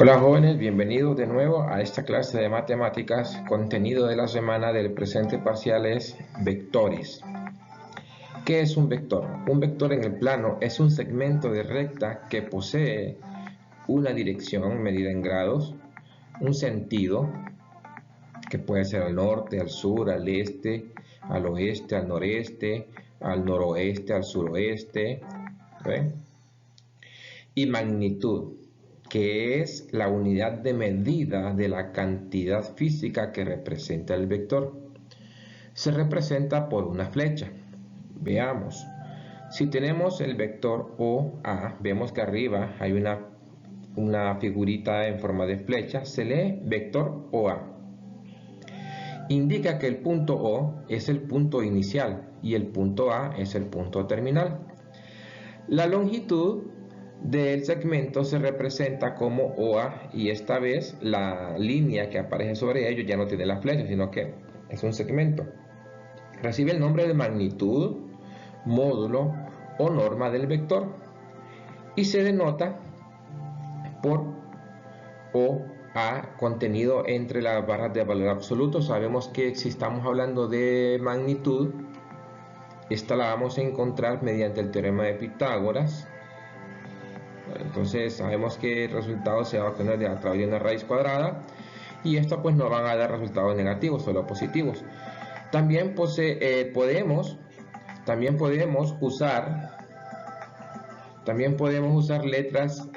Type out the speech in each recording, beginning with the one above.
Hola jóvenes, bienvenidos de nuevo a esta clase de matemáticas. Contenido de la semana del presente parcial es vectores. ¿Qué es un vector? Un vector en el plano es un segmento de recta que posee una dirección medida en grados, un sentido que puede ser al norte, al sur, al este, al oeste, al noreste, al noroeste, al suroeste, ¿ve? Y magnitud, que es la unidad de medida de la cantidad física que representa el vector. Se representa por una flecha. Veamos. Si tenemos el vector OA, vemos que arriba hay una figurita en forma de flecha, se lee vector OA. Indica que el punto O es el punto inicial y el punto A es el punto terminal. La longitud del segmento se representa como OA y esta vez la línea que aparece sobre ello ya no tiene la flecha, sino que es un segmento. Recibe el nombre de magnitud, módulo o norma del vector y se denota por OA contenido entre las barras de valor absoluto. Sabemos que si estamos hablando de magnitud, esta la vamos a encontrar mediante el teorema de Pitágoras. Entonces sabemos que el resultado se va a obtener a través de una raíz cuadrada y esto pues no van a dar resultados negativos, solo positivos. También podemos usar letras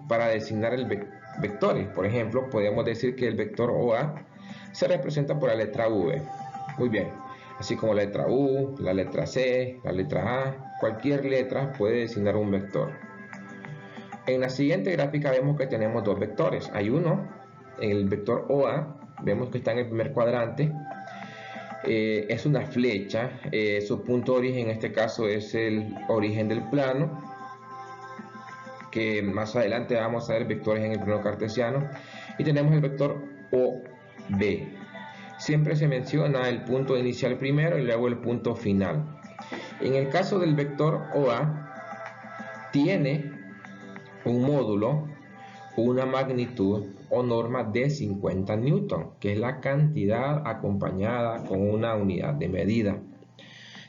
para designar el vectores. Por ejemplo, podemos decir que el vector OA se representa por la letra V. Muy bien, así como la letra U, la letra C, la letra A, cualquier letra puede designar un vector. En la siguiente gráfica vemos que tenemos dos vectores. Hay uno, el vector OA, vemos que está en el primer cuadrante. Es una flecha, su punto de origen en este caso es el origen del plano, que más adelante vamos a ver vectores en el plano cartesiano. Y tenemos el vector OB. Siempre se menciona el punto inicial primero y luego el punto final. En el caso del vector OA, tiene un módulo, una magnitud o norma de 50 newton, que es la cantidad acompañada con una unidad de medida.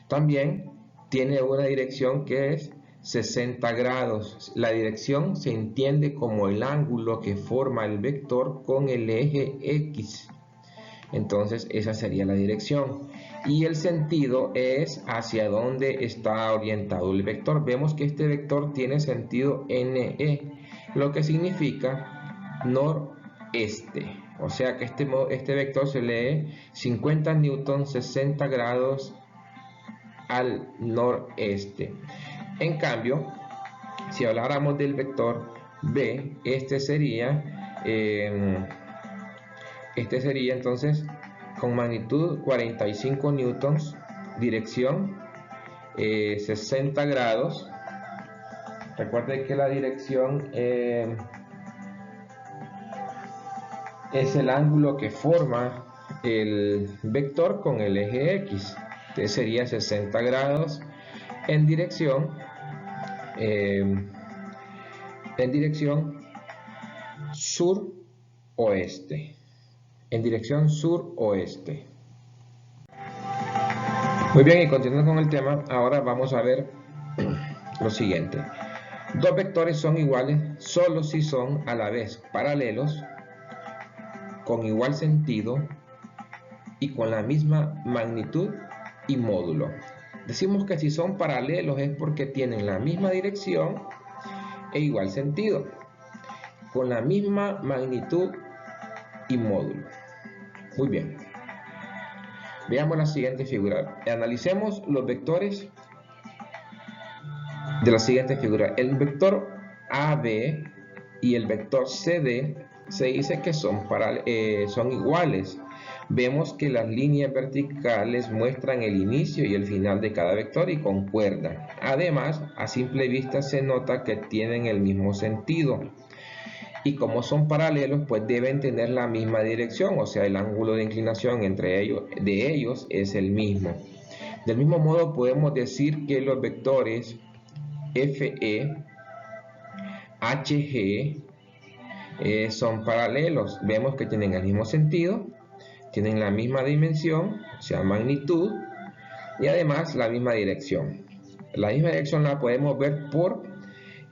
También tiene una dirección que es 60 grados. La dirección se entiende como el ángulo que forma el vector con el eje X. Entonces esa sería la dirección. Y el sentido es hacia dónde está orientado el vector. Vemos que este vector tiene sentido NE, lo que significa noreste. O sea que este vector se lee 50 newtons, 60 grados al noreste. En cambio, si habláramos del vector B, este sería entonces con magnitud 45 newtons, dirección 60 grados. Recuerden que la dirección es el ángulo que forma el vector con el eje X. Entonces sería 60 grados en dirección sur-oeste. En dirección sur-oeste. Muy bien, y continuando con el tema, ahora vamos a ver lo siguiente. Dos vectores son iguales solo si son a la vez paralelos, con igual sentido y con la misma magnitud y módulo. Decimos que si son paralelos es porque tienen la misma dirección e igual sentido, con la misma magnitud y módulo. Muy bien. Veamos la siguiente figura. Analicemos los vectores de la siguiente figura. El vector AB y el vector CD se dice que son iguales. Vemos que las líneas verticales muestran el inicio y el final de cada vector y concuerdan. Además, a simple vista se nota que tienen el mismo sentido. Y como son paralelos, pues deben tener la misma dirección, o sea, el ángulo de inclinación entre ellos es el mismo. Del mismo modo, podemos decir que los vectores FE, HG son paralelos. Vemos que tienen el mismo sentido, tienen la misma dimensión, o sea, magnitud, y además la misma dirección. La misma dirección la podemos ver por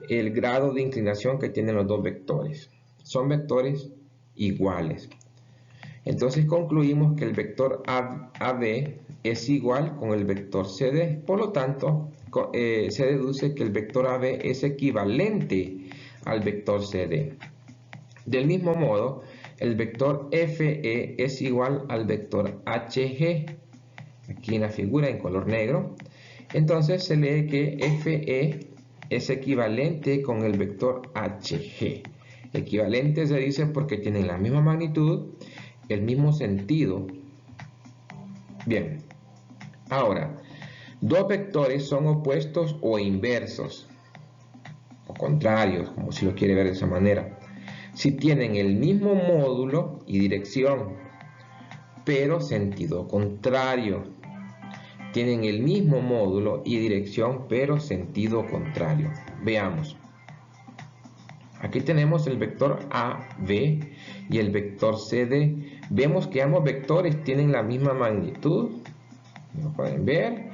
el grado de inclinación que tienen los dos vectores. Son vectores iguales. Entonces concluimos que el vector AB es igual con el vector CD. Por lo tanto, se deduce que el vector AB es equivalente al vector CD. Del mismo modo, el vector FE es igual al vector HG. Aquí en la figura en color negro. Entonces se lee que FE es equivalente con el vector HG. Equivalente se dice porque tienen la misma magnitud, el mismo sentido. Bien, ahora, dos vectores son opuestos o inversos, o contrarios, como si lo quiere ver de esa manera, si tienen el mismo módulo y dirección, pero sentido contrario. Tienen el mismo módulo y dirección, pero sentido contrario. Veamos. Aquí tenemos el vector AB y el vector CD. Vemos que ambos vectores tienen la misma magnitud. Lo pueden ver.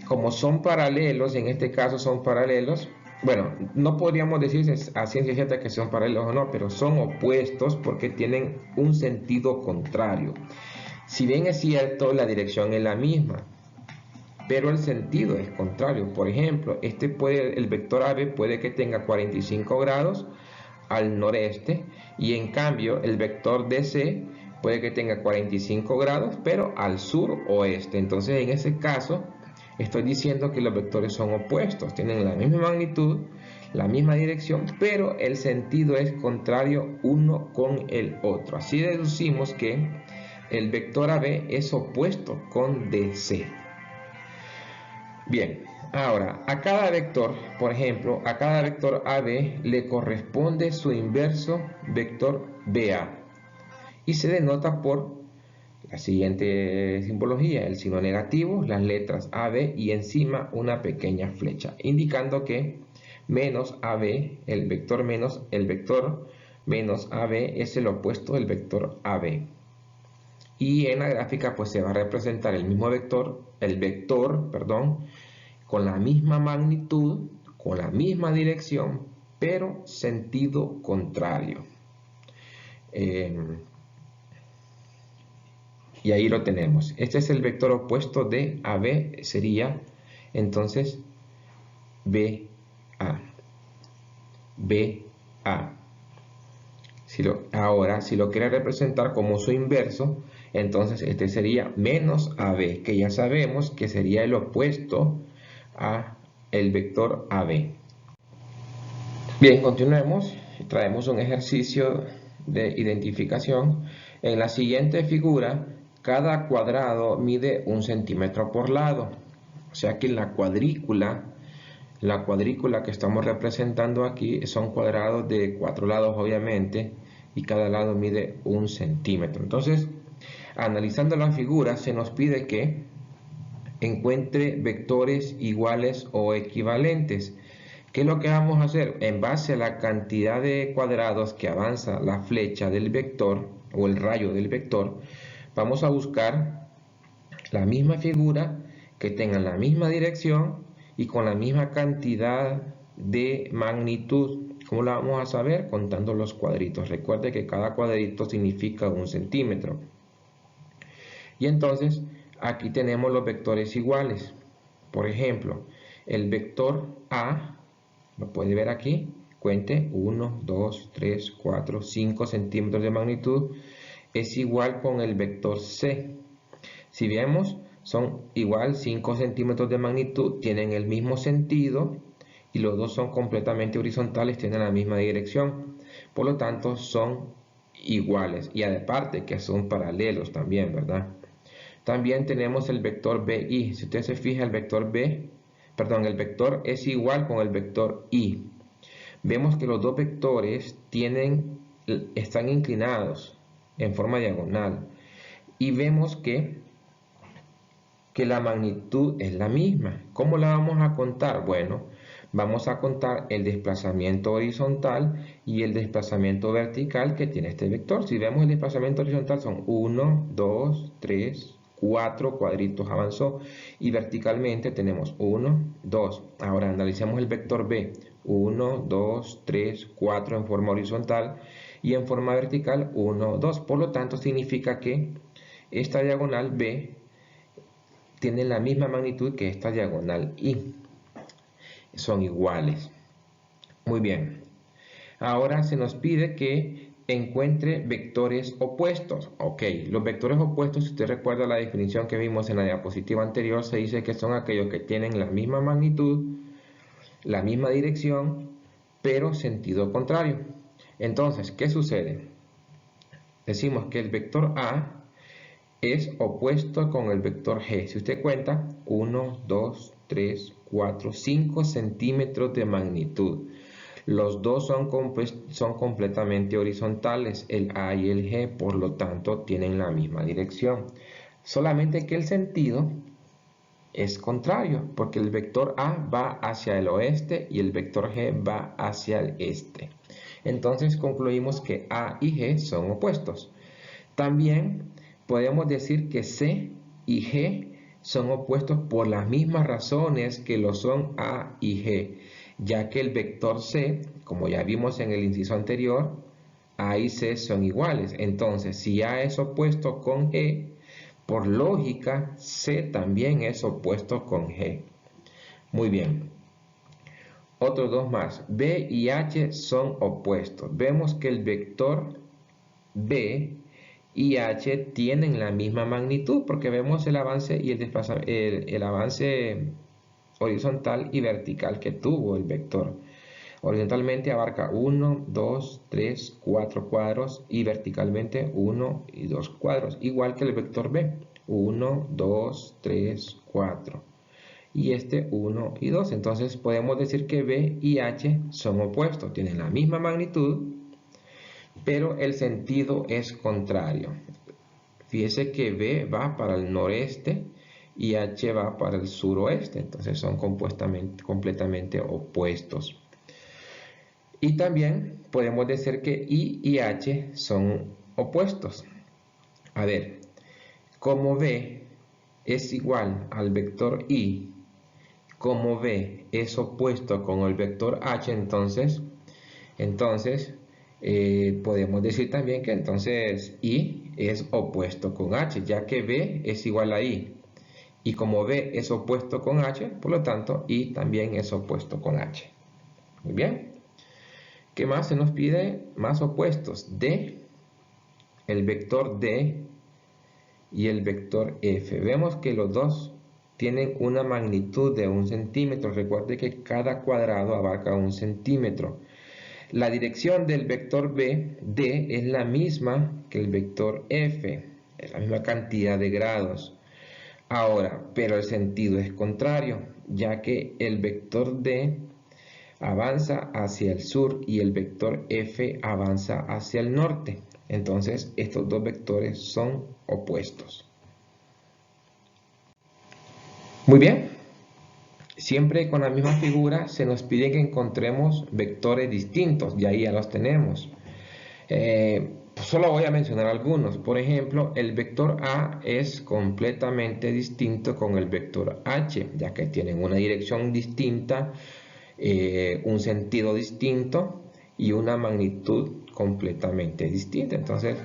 Como son paralelos, en este caso son paralelos. Bueno, no podríamos decir a ciencia cierta que son paralelos o no, pero son opuestos porque tienen un sentido contrario. Si bien es cierto, la dirección es la misma, pero el sentido es contrario. Por ejemplo, el vector AB puede que tenga 45 grados al noreste y en cambio el vector DC puede que tenga 45 grados pero al sur oeste. Entonces en ese caso estoy diciendo que los vectores son opuestos, tienen la misma magnitud, la misma dirección, pero el sentido es contrario uno con el otro. Así deducimos que el vector AB es opuesto con DC. Bien, ahora a cada vector, por ejemplo, a cada vector AB le corresponde su inverso vector BA y se denota por la siguiente simbología: el signo negativo, las letras AB y encima una pequeña flecha, indicando que menos AB, el vector menos AB es el opuesto del vector AB. Y en la gráfica pues se va a representar el vector, con la misma magnitud, con la misma dirección, pero sentido contrario. Y ahí lo tenemos. Este es el vector opuesto de AB, sería entonces BA. BA. Ahora, si lo quiere representar como su inverso, entonces este sería menos AB, que ya sabemos que sería el opuesto a el vector AB. Bien, continuemos. Traemos un ejercicio de identificación. En la siguiente figura, cada cuadrado mide 1 centímetro por lado. O sea que la cuadrícula que estamos representando aquí son cuadrados de 4 lados, obviamente, y cada lado mide 1 centímetro. Entonces, analizando la figura, se nos pide que encuentre vectores iguales o equivalentes. ¿Qué es lo que vamos a hacer? En base a la cantidad de cuadrados que avanza la flecha del vector o el rayo del vector, vamos a buscar la misma figura que tenga la misma dirección y con la misma cantidad de magnitud. ¿Cómo la vamos a saber? Contando los cuadritos. Recuerde que cada cuadrito significa 1 centímetro. Y entonces aquí tenemos los vectores iguales. Por ejemplo, el vector A, lo puede ver aquí, cuente 1, 2, 3, 4, 5 centímetros de magnitud, es igual con el vector C. Si vemos, son igual 5 centímetros de magnitud, tienen el mismo sentido y los dos son completamente horizontales, tienen la misma dirección. Por lo tanto, son iguales y aparte que son paralelos también, ¿verdad? También tenemos el vector BI. Si usted se fija, el vector es igual con el vector I. Vemos que los dos vectores están inclinados en forma diagonal y vemos que la magnitud es la misma. ¿Cómo la vamos a contar? Bueno, vamos a contar el desplazamiento horizontal y el desplazamiento vertical que tiene este vector. Si vemos el desplazamiento horizontal son 1, 2, 3, 4 cuadritos avanzó, y verticalmente tenemos 1, 2. Ahora analicemos el vector B. 1, 2, 3, 4 en forma horizontal y en forma vertical 1, 2. Por lo tanto significa que esta diagonal B tiene la misma magnitud que esta diagonal I. Son iguales. Muy bien. Ahora se nos pide que encuentre vectores opuestos. Ok, los vectores opuestos, si usted recuerda la definición que vimos en la diapositiva anterior, se dice que son aquellos que tienen la misma magnitud, la misma dirección, pero sentido contrario. Entonces, ¿qué sucede? Decimos que el vector A es opuesto con el vector G. Si usted cuenta, 1, 2, 3, 4, 5 centímetros de magnitud. Los dos son completamente horizontales, el A y el G, por lo tanto tienen la misma dirección. Solamente que el sentido es contrario, porque el vector A va hacia el oeste y el vector G va hacia el este. Entonces concluimos que A y G son opuestos. También podemos decir que C y G son opuestos por las mismas razones que lo son A y G, ya que el vector C, como ya vimos en el inciso anterior, A y C son iguales. Entonces, si A es opuesto con G, por lógica, C también es opuesto con G. Muy bien. Otros dos más. B y H son opuestos. Vemos que el vector B y H tienen la misma magnitud porque vemos el avance y el avance horizontal y vertical que tuvo el vector. Horizontalmente abarca 1, 2, 3, 4 cuadros y verticalmente 1 y 2 cuadros, igual que el vector B. 1, 2, 3, 4. Y este 1 y 2. Entonces podemos decir que B y H son opuestos, tienen la misma magnitud, pero el sentido es contrario. Fíjese que B va para el noreste y H va para el suroeste, entonces son completamente opuestos. Y también podemos decir que I y H son opuestos. A ver, como B es igual al vector I, como B es opuesto con el vector H, entonces podemos decir también que entonces I es opuesto con H, ya que B es igual a I. Y como B es opuesto con H, por lo tanto, I también es opuesto con H. Muy bien. ¿Qué más se nos pide? Más opuestos. D, el vector D y el vector F. Vemos que los dos tienen una magnitud de 1 centímetro. Recuerde que cada cuadrado abarca 1 centímetro. La dirección del vector B, D, es la misma que el vector F, es la misma cantidad de grados. Ahora, pero el sentido es contrario, ya que el vector D avanza hacia el sur y el vector F avanza hacia el norte. Entonces, estos dos vectores son opuestos. Muy bien. Siempre con la misma figura se nos pide que encontremos vectores distintos, y ahí ya los tenemos. Solo voy a mencionar algunos. Por ejemplo, el vector A es completamente distinto con el vector H, ya que tienen una dirección distinta, un sentido distinto y una magnitud completamente distinta. Entonces,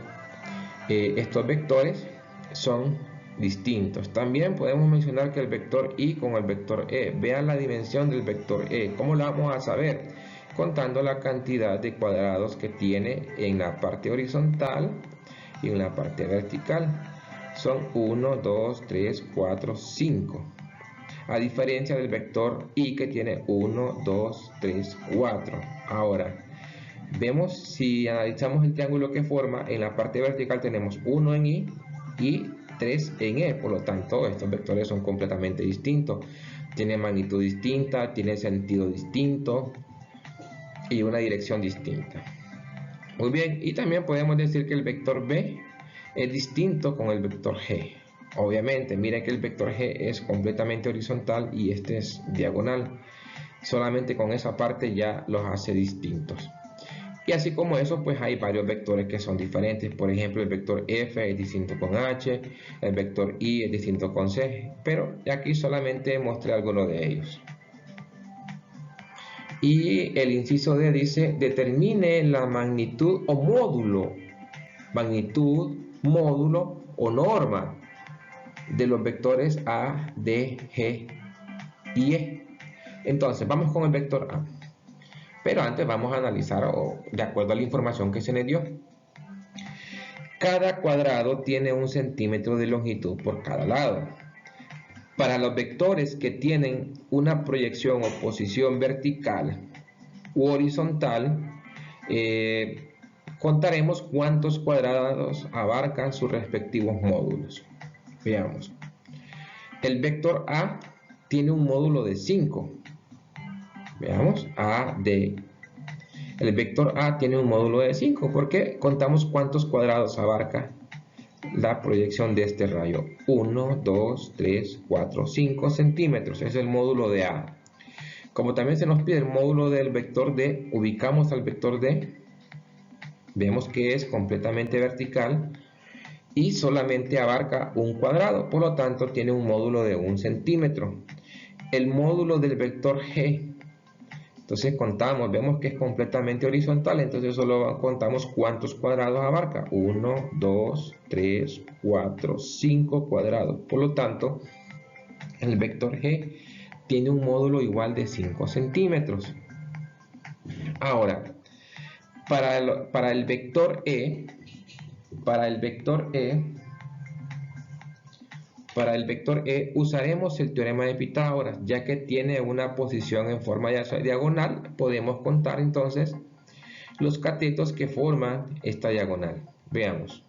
estos vectores son distintos. También podemos mencionar que el vector I con el vector E. Vean la dimensión del vector E. ¿Cómo la vamos a saber? Contando la cantidad de cuadrados que tiene en la parte horizontal y en la parte vertical. Son 1, 2, 3, 4, 5. A diferencia del vector I que tiene 1, 2, 3, 4. Ahora, vemos si analizamos el triángulo que forma, en la parte vertical tenemos 1 en I y 3 en E, por lo tanto estos vectores son completamente distintos, tienen magnitud distinta, tienen sentido distinto y una dirección distinta. Muy bien, y también podemos decir que el vector B es distinto con el vector G. Obviamente, miren que el vector G es completamente horizontal y este es diagonal. Solamente con esa parte ya los hace distintos. Y así como eso, pues hay varios vectores que son diferentes. Por ejemplo, el vector F es distinto con H, el vector Y es distinto con C, pero aquí solamente mostré algunos de ellos. Y el inciso D dice, determine la magnitud o módulo, o norma de los vectores A, D, G y E. Entonces, vamos con el vector A. Pero antes vamos a analizar, de acuerdo a la información que se me dio. Cada cuadrado tiene 1 centímetro de longitud por cada lado. Para los vectores que tienen una proyección o posición vertical u horizontal, contaremos cuántos cuadrados abarcan sus respectivos módulos. Veamos. El vector A tiene un módulo de 5. Veamos, AD. El vector A tiene un módulo de 5 porque contamos cuántos cuadrados abarca la proyección de este rayo. 1, 2, 3, 4, 5 centímetros. Es el módulo de A. Como también se nos pide el módulo del vector D, ubicamos al vector D. Vemos que es completamente vertical y solamente abarca un cuadrado. Por lo tanto, tiene un módulo de 1 centímetro. El módulo del vector G. Entonces contamos, vemos que es completamente horizontal, entonces solo contamos cuántos cuadrados abarca. 1, 2, 3, 4, 5 cuadrados. Por lo tanto, el vector G tiene un módulo igual de 5 centímetros. Ahora, para el vector E, usaremos el teorema de Pitágoras, ya que tiene una posición en forma diagonal. Podemos contar entonces los catetos que forman esta diagonal. Veamos.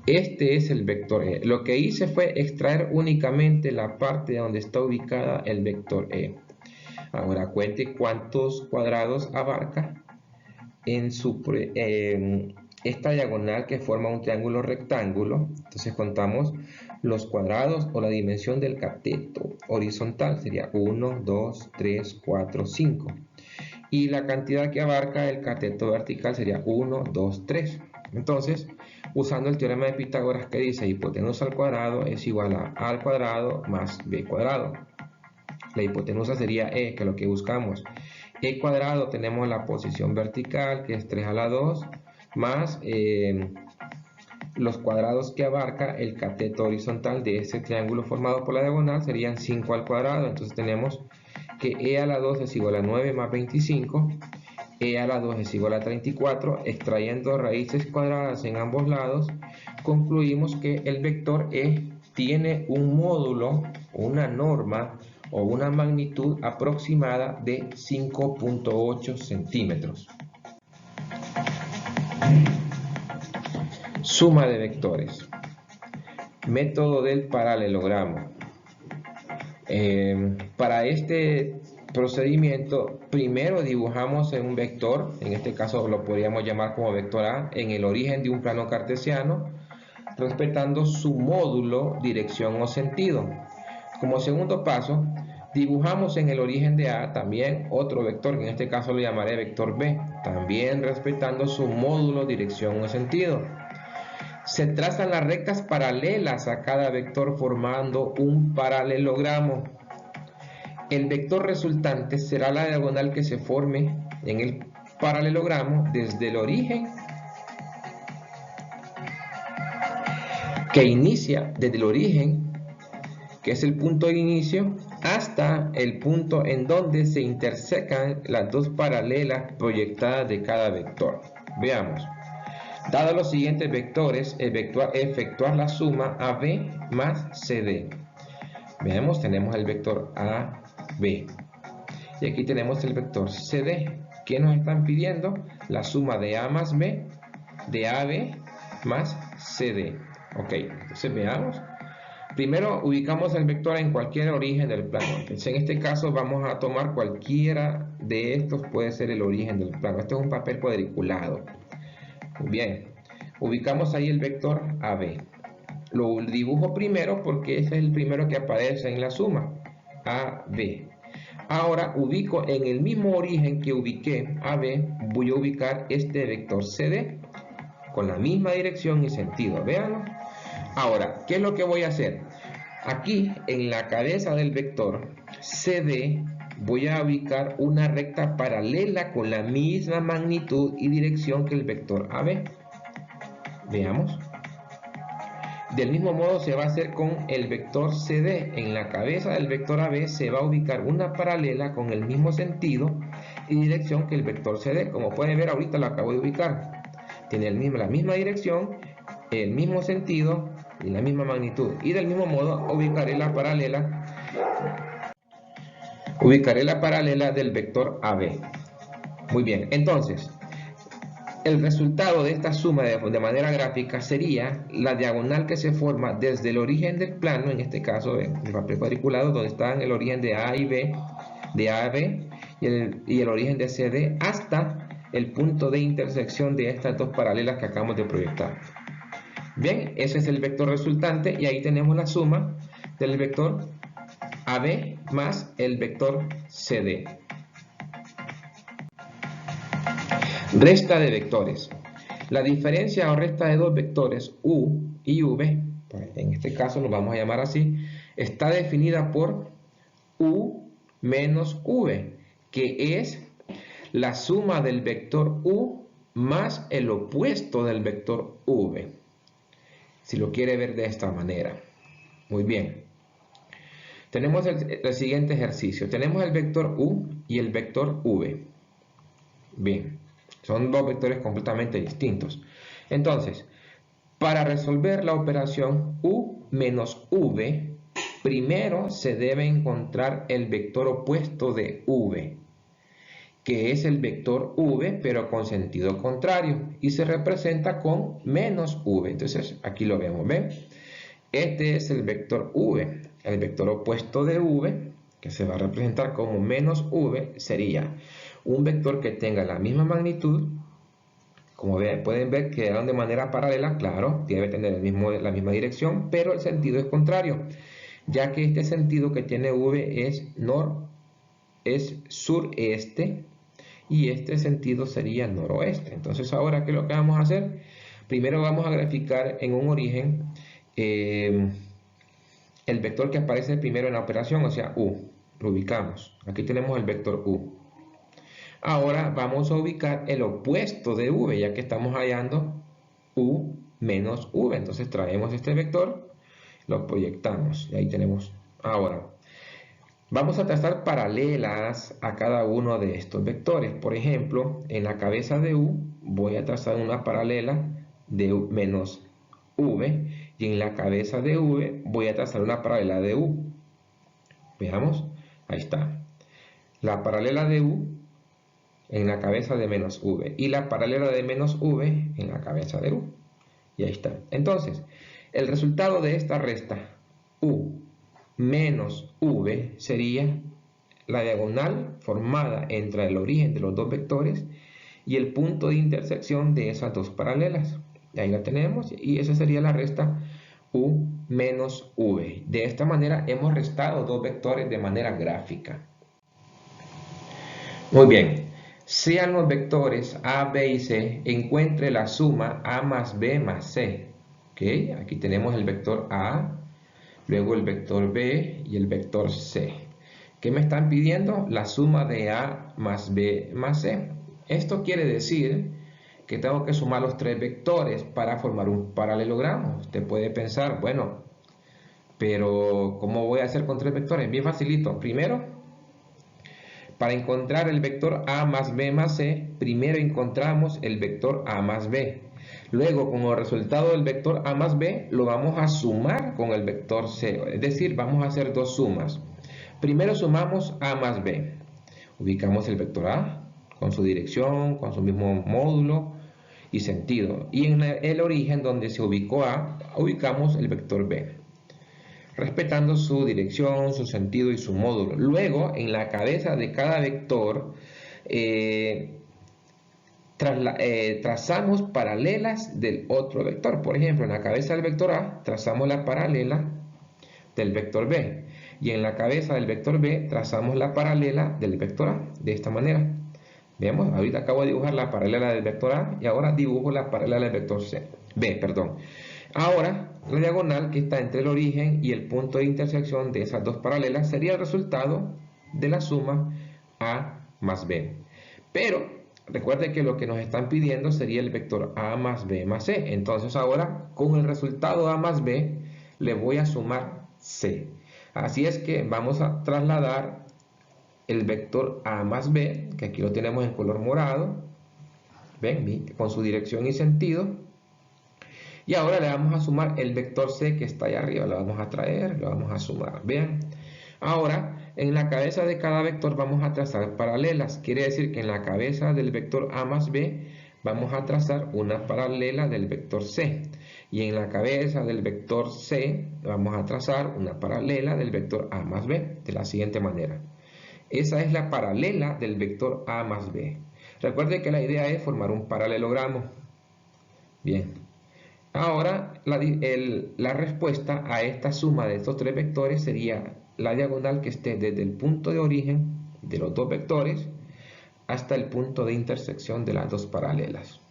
Este es el vector E. Lo que hice fue extraer únicamente la parte donde está ubicada el vector E. Ahora cuente cuántos cuadrados abarca en esta diagonal que forma un triángulo rectángulo. Entonces contamos los cuadrados o la dimensión del cateto horizontal. Sería 1, 2, 3, 4, 5. Y la cantidad que abarca el cateto vertical sería 1, 2, 3. Entonces, usando el teorema de Pitágoras que dice hipotenusa al cuadrado es igual a al cuadrado más b cuadrado. La hipotenusa sería E, que es lo que buscamos. E cuadrado tenemos la posición vertical, que es 3 a la 2, más los cuadrados que abarca el cateto horizontal de ese triángulo formado por la diagonal serían 5 al cuadrado. Entonces tenemos que E a la 2 es igual a 9 más 25. E a la 2 es igual a 34. Extrayendo raíces cuadradas en ambos lados, concluimos que el vector E tiene un módulo, una norma o una magnitud aproximada de 5.8 centímetros. Suma de vectores. Método del paralelogramo. Para este procedimiento, primero dibujamos un vector, en este caso lo podríamos llamar como vector A, en el origen de un plano cartesiano, respetando su módulo, dirección o sentido. Como segundo paso, dibujamos en el origen de A también otro vector, que en este caso lo llamaré vector B, también respetando su módulo, dirección o sentido. Se trazan las rectas paralelas a cada vector formando un paralelogramo. El vector resultante será la diagonal que se forme en el paralelogramo desde el origen, que inicia desde el origen, que es el punto de inicio, hasta el punto en donde se intersecan las dos paralelas proyectadas de cada vector. Veamos. Dados los siguientes vectores, efectuar la suma AB más CD. Veamos, tenemos el vector AB. Y aquí tenemos el vector CD. ¿Qué nos están pidiendo? La suma de A más B, de AB más CD. Ok, entonces veamos. Primero ubicamos el vector en cualquier origen del plano. Entonces, en este caso vamos a tomar cualquiera de estos, puede ser el origen del plano. Este es un papel cuadriculado. Bien, ubicamos ahí el vector AB. Lo dibujo primero porque ese es el primero que aparece en la suma. AB. Ahora ubico en el mismo origen que ubiqué AB, voy a ubicar este vector CD con la misma dirección y sentido. Véanlo. Ahora, ¿qué es lo que voy a hacer? Aquí en la cabeza del vector CD voy a ubicar una recta paralela con la misma magnitud y dirección que el vector AB. Veamos. Del mismo modo se va a hacer con el vector CD. En la cabeza del vector AB se va a ubicar una paralela con el mismo sentido y dirección que el vector CD. Como pueden ver, ahorita lo acabo de ubicar. Tiene la misma dirección, el mismo sentido y la misma magnitud. Y del mismo modo ubicaré la paralela del vector AB. Muy bien, entonces el resultado de esta suma de manera gráfica sería la diagonal que se forma desde el origen del plano, en este caso en el papel cuadriculado, donde están el origen de A y B, de A a B y el origen de CD, hasta el punto de intersección de estas dos paralelas que acabamos de proyectar. Bien, ese es el vector resultante y ahí tenemos la suma del vector AB más el vector CD. Resta de vectores. La diferencia o resta de dos vectores U y V, en este caso los vamos a llamar así, está definida por U menos V, que es la suma del vector U más el opuesto del vector V. Si lo quiere ver de esta manera. Muy bien. Tenemos el siguiente ejercicio. Tenemos el vector U y el vector V. Bien. Son dos vectores completamente distintos. Entonces, para resolver la operación U menos V, primero se debe encontrar el vector opuesto de V, que es el vector V, pero con sentido contrario, y se representa con menos V. Entonces, aquí lo vemos, ¿ven? Este es el vector V. El vector opuesto de V, que se va a representar como menos V, sería un vector que tenga la misma magnitud. Como pueden ver, quedaron de manera paralela, claro, debe tener la misma dirección, pero el sentido es contrario, ya que este sentido que tiene V es sureste y este sentido sería noroeste. Entonces, ahora, ¿qué es lo que vamos a hacer? Primero vamos a graficar en un origen el vector que aparece primero en la operación, o sea, U. Lo ubicamos. Aquí tenemos el vector U. Ahora vamos a ubicar el opuesto de V, ya que estamos hallando U menos V. Entonces traemos este vector, lo proyectamos y ahí tenemos. Ahora, vamos a trazar paralelas a cada uno de estos vectores. Por ejemplo, en la cabeza de U voy a trazar una paralela de U menos V y en la cabeza de V voy a trazar una paralela de U. Veamos, ahí está. La paralela de U en la cabeza de menos V y la paralela de menos V en la cabeza de U. Y ahí está. Entonces, el resultado de esta resta U menos V sería la diagonal formada entre el origen de los dos vectores y el punto de intersección de esas dos paralelas. Y ahí la tenemos y esa sería la resta U menos V. De esta manera hemos restado dos vectores de manera gráfica. Muy bien. Sean los vectores A, B y C, encuentre la suma A más B más C. ¿Okay? Aquí tenemos el vector A, luego el vector B y el vector C. ¿Qué me están pidiendo? La suma de A más B más C. Esto quiere decir que tengo que sumar los tres vectores para formar un paralelogramo. Usted puede pensar, bueno, pero ¿cómo voy a hacer con tres vectores? Bien facilito. Primero, para encontrar el vector A más B más C, primero encontramos el vector A más B. Luego, como resultado del vector A más B, lo vamos a sumar con el vector C. Es decir, vamos a hacer dos sumas. Primero sumamos A más B. Ubicamos el vector A con su dirección, con su mismo módulo y sentido. Y en el origen donde se ubicó A, ubicamos el vector B, respetando su dirección, su sentido y su módulo. Luego, en la cabeza de cada vector, trazamos paralelas del otro vector. Por ejemplo, en la cabeza del vector A, trazamos la paralela del vector B. y en la cabeza del vector B trazamos la paralela del vector A, de esta manera. Vemos, ahorita acabo de dibujar la paralela del vector A y ahora dibujo la paralela del vector B. Ahora, la diagonal que está entre el origen y el punto de intersección de esas dos paralelas sería el resultado de la suma A más B. Pero recuerde que lo que nos están pidiendo sería el vector A más B más C. Entonces ahora con el resultado A más B le voy a sumar C. Así es que vamos a trasladar el vector A más B, que aquí lo tenemos en color morado, ven, con su dirección y sentido. Y ahora le vamos a sumar el vector C que está ahí arriba, lo vamos a traer, lo vamos a sumar, vean. Ahora, en la cabeza de cada vector vamos a trazar paralelas, quiere decir que en la cabeza del vector A más B vamos a trazar una paralela del vector C. Y en la cabeza del vector C vamos a trazar una paralela del vector A más B, de la siguiente manera. Esa es la paralela del vector A más B. Recuerde que la idea es formar un paralelogramo. Bien. Ahora la respuesta a esta suma de estos tres vectores sería la diagonal que esté desde el punto de origen de los dos vectores hasta el punto de intersección de las dos paralelas.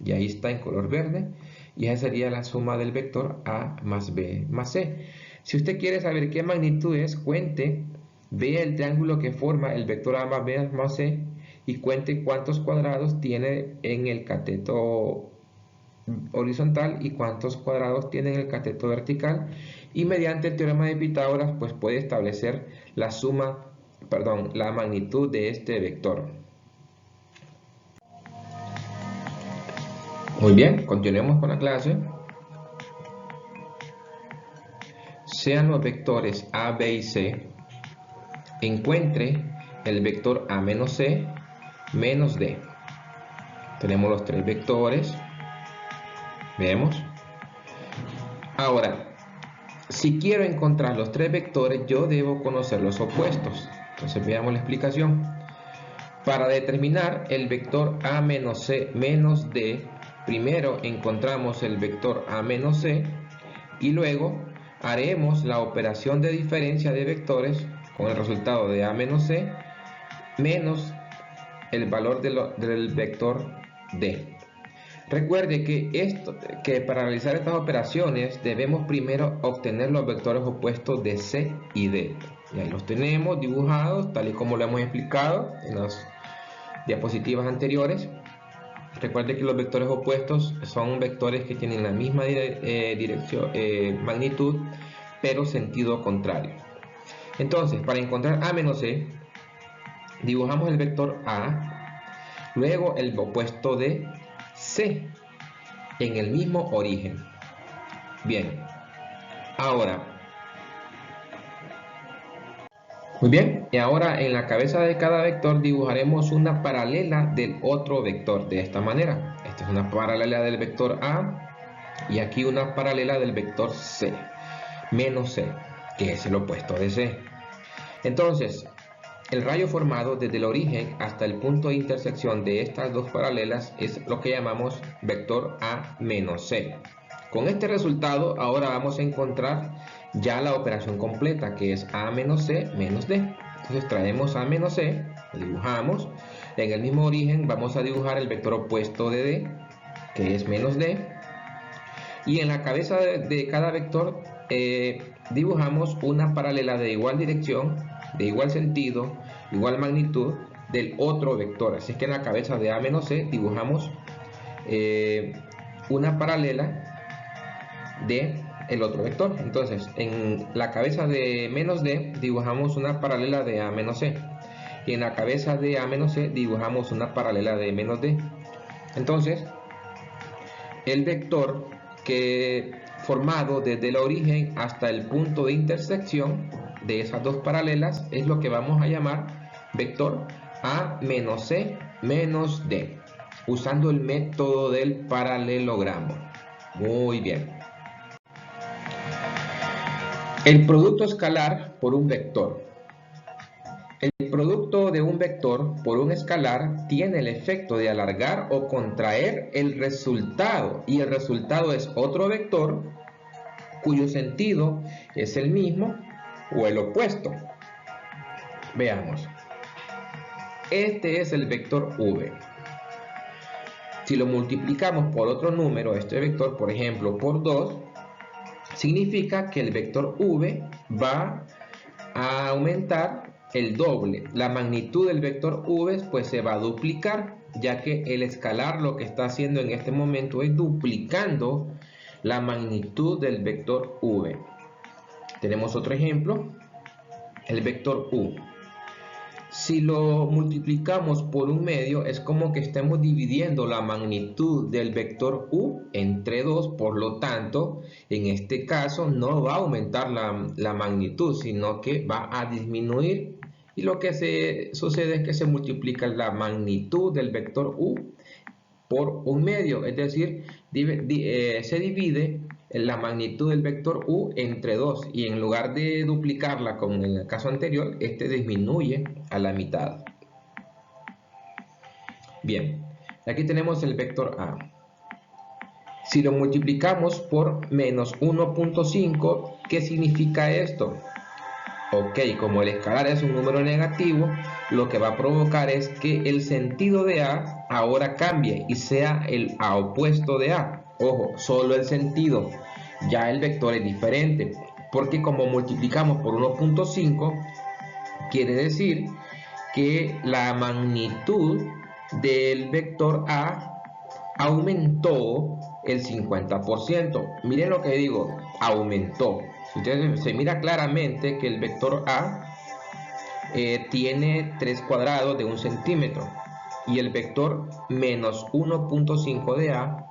Y ahí está en color verde. Y esa sería la suma del vector A más B más C. Si usted quiere saber qué magnitud es, cuente, vea el triángulo que forma el vector A más B más C y cuente cuántos cuadrados tiene en el cateto horizontal y cuántos cuadrados tiene en el cateto vertical, y mediante el teorema de Pitágoras pues puede establecer la magnitud de este vector. Muy bien, continuemos con la clase. Sean los vectores A, B y C, encuentre el vector A menos C menos D. Tenemos los tres vectores. Vemos. Ahora, si quiero encontrar los tres vectores, yo debo conocer los opuestos. Entonces veamos la explicación. Para determinar el vector A menos C menos D, primero encontramos el vector A menos C y luego haremos la operación de diferencia de vectores con el resultado de A menos C menos el valor del vector D. Recuerde que para realizar estas operaciones debemos primero obtener los vectores opuestos de C y D. Ya los tenemos dibujados tal y como lo hemos explicado en las diapositivas anteriores. Recuerde que los vectores opuestos son vectores que tienen la misma magnitud, pero sentido contrario. Entonces, para encontrar A menos C, dibujamos el vector A, luego el opuesto de C en el mismo origen. Bien, ahora, muy bien, y ahora en la cabeza de cada vector dibujaremos una paralela del otro vector de esta manera. Esta es una paralela del vector A y aquí una paralela del vector C menos C, que es el opuesto de C. Entonces, el rayo formado desde el origen hasta el punto de intersección de estas dos paralelas es lo que llamamos vector A menos C. Con este resultado ahora vamos a encontrar ya la operación completa, que es A menos C menos D. Entonces traemos A menos C, lo dibujamos. En el mismo origen vamos a dibujar el vector opuesto de D, que es menos D. Y en la cabeza de cada vector dibujamos una paralela de igual dirección, de igual sentido, igual magnitud del otro vector. Así es que en la cabeza de A menos C dibujamos una paralela de el otro vector. Entonces en la cabeza de menos D dibujamos una paralela de A menos C, y en la cabeza de A menos C dibujamos una paralela de menos D. Entonces el vector que formado desde el origen hasta el punto de intersección de esas dos paralelas es lo que vamos a llamar vector A menos C menos D, usando el método del paralelogramo. Muy bien. El producto escalar por un vector. El producto de un vector por un escalar tiene el efecto de alargar o contraer el resultado, y el resultado es otro vector cuyo sentido es el mismo o el opuesto. Veamos. Este es el vector v. Si lo multiplicamos por otro número, este vector, por ejemplo, por 2, significa que el vector v va a aumentar el doble. La magnitud del vector v pues se va a duplicar, ya que el escalar lo que está haciendo en este momento es duplicando la magnitud del vector v. Tenemos otro ejemplo, el vector u. Si lo multiplicamos por un medio, es como que estemos dividiendo la magnitud del vector u entre 2, por lo tanto, en este caso no va a aumentar la magnitud, sino que va a disminuir. Y lo que sucede es que se multiplica la magnitud del vector u por un medio, es decir, se divide la magnitud del vector u entre 2, y en lugar de duplicarla como en el caso anterior, este disminuye a la mitad. Bien, aquí tenemos el vector a. Si lo multiplicamos por menos 1.5, ¿qué significa esto? Ok, como el escalar es un número negativo, lo que va a provocar es que el sentido de a ahora cambie y sea el a opuesto de a. Ojo, solo el sentido. Ya el vector es diferente, porque como multiplicamos por 1.5, quiere decir que la magnitud del vector a aumentó el 50%. Miren lo que digo, aumentó. Entonces se mira claramente que el vector a tiene 3 cuadrados de 1 centímetro, y el vector menos 1.5 de a,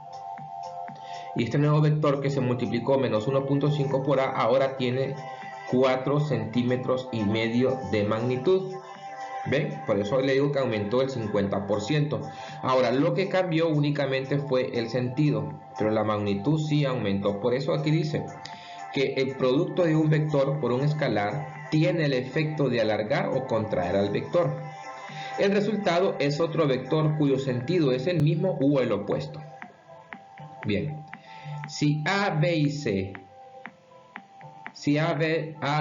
y este nuevo vector que se multiplicó menos 1.5 por a, ahora tiene 4 centímetros y medio de magnitud. ¿Ven? Por eso le digo que aumentó el 50%. Ahora, lo que cambió únicamente fue el sentido, pero la magnitud sí aumentó. Por eso aquí dice que el producto de un vector por un escalar tiene el efecto de alargar o contraer al vector. El resultado es otro vector cuyo sentido es el mismo o el opuesto. Bien, si A, B y C, A,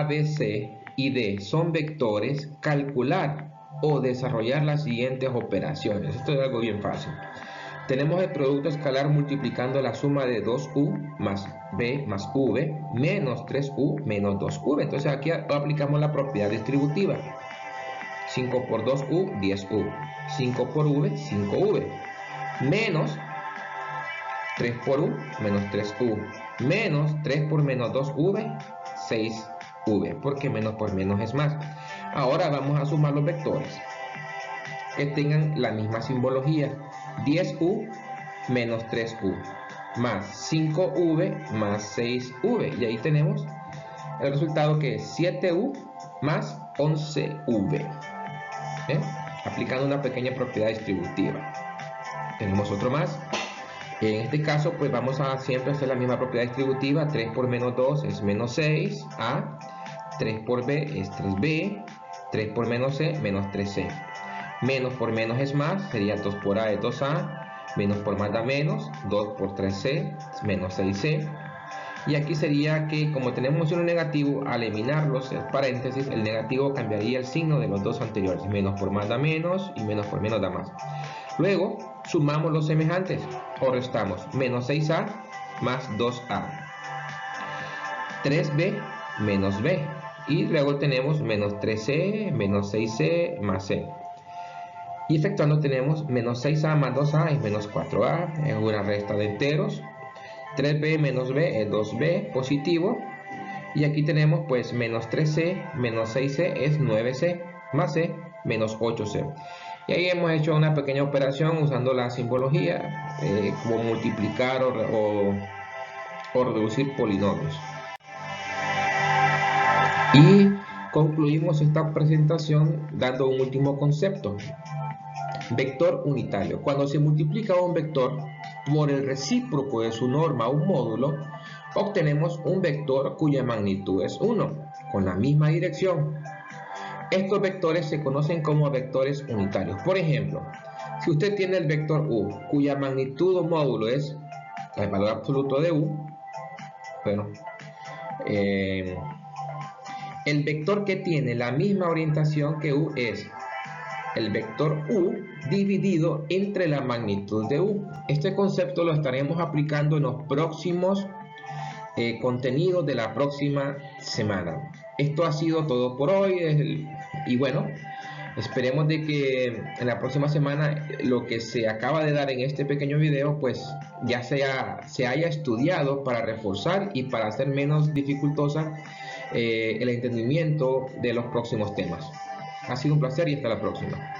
B, C y D son vectores, calcular o desarrollar las siguientes operaciones. Esto es algo bien fácil. Tenemos el producto escalar multiplicando la suma de 2u más b más v menos 3u menos 2v. Entonces aquí aplicamos la propiedad distributiva. 5 por 2u, 10u. 5 por v, 5v. Menos 3 por u, menos 3u. Menos 3 por menos 2v, 6v. Porque menos por menos es más. Ahora vamos a sumar los vectores que tengan la misma simbología. 10u menos 3u más 5v más 6v, y ahí tenemos el resultado, que es 7u más 11v. Aplicando una pequeña propiedad distributiva. Tenemos otro más. En este caso pues vamos a siempre hacer la misma propiedad distributiva. 3 por menos 2 es menos 6a, 3 por b es 3b, 3 por menos c, menos 3c. Menos por menos es más, sería 2 por a es 2a, menos por más da menos, 2 por 3c, menos 6c. Y aquí sería que, como tenemos un negativo, al eliminar los paréntesis, el negativo cambiaría el signo de los dos anteriores. Menos por más da menos y menos por menos da más. Luego sumamos los semejantes o restamos. Menos 6a más 2a. 3b menos b. Y luego tenemos menos 3c menos 6c más c. Y efectuando tenemos menos 6a más 2a es menos 4a, es una resta de enteros. 3b menos b es 2b positivo. Y aquí tenemos pues menos 3c menos 6c es 9c más c menos 8c. Y ahí hemos hecho una pequeña operación usando la simbología, como multiplicar o reducir polinomios. Y concluimos esta presentación dando un último concepto. Vector unitario. Cuando se multiplica un vector por el recíproco de su norma, un módulo, obtenemos un vector cuya magnitud es 1, con la misma dirección. Estos vectores se conocen como vectores unitarios. Por ejemplo, si usted tiene el vector u, cuya magnitud o módulo es el valor absoluto de u, bueno, El vector que tiene la misma orientación que U es el vector U dividido entre la magnitud de U. Este concepto lo estaremos aplicando en los próximos contenidos de la próxima semana. Esto ha sido todo por hoy y bueno, esperemos de que en la próxima semana lo que se acaba de dar en este pequeño video pues ya se haya estudiado para reforzar y para hacer menos dificultosa el entendimiento de los próximos temas. Ha sido un placer y hasta la próxima.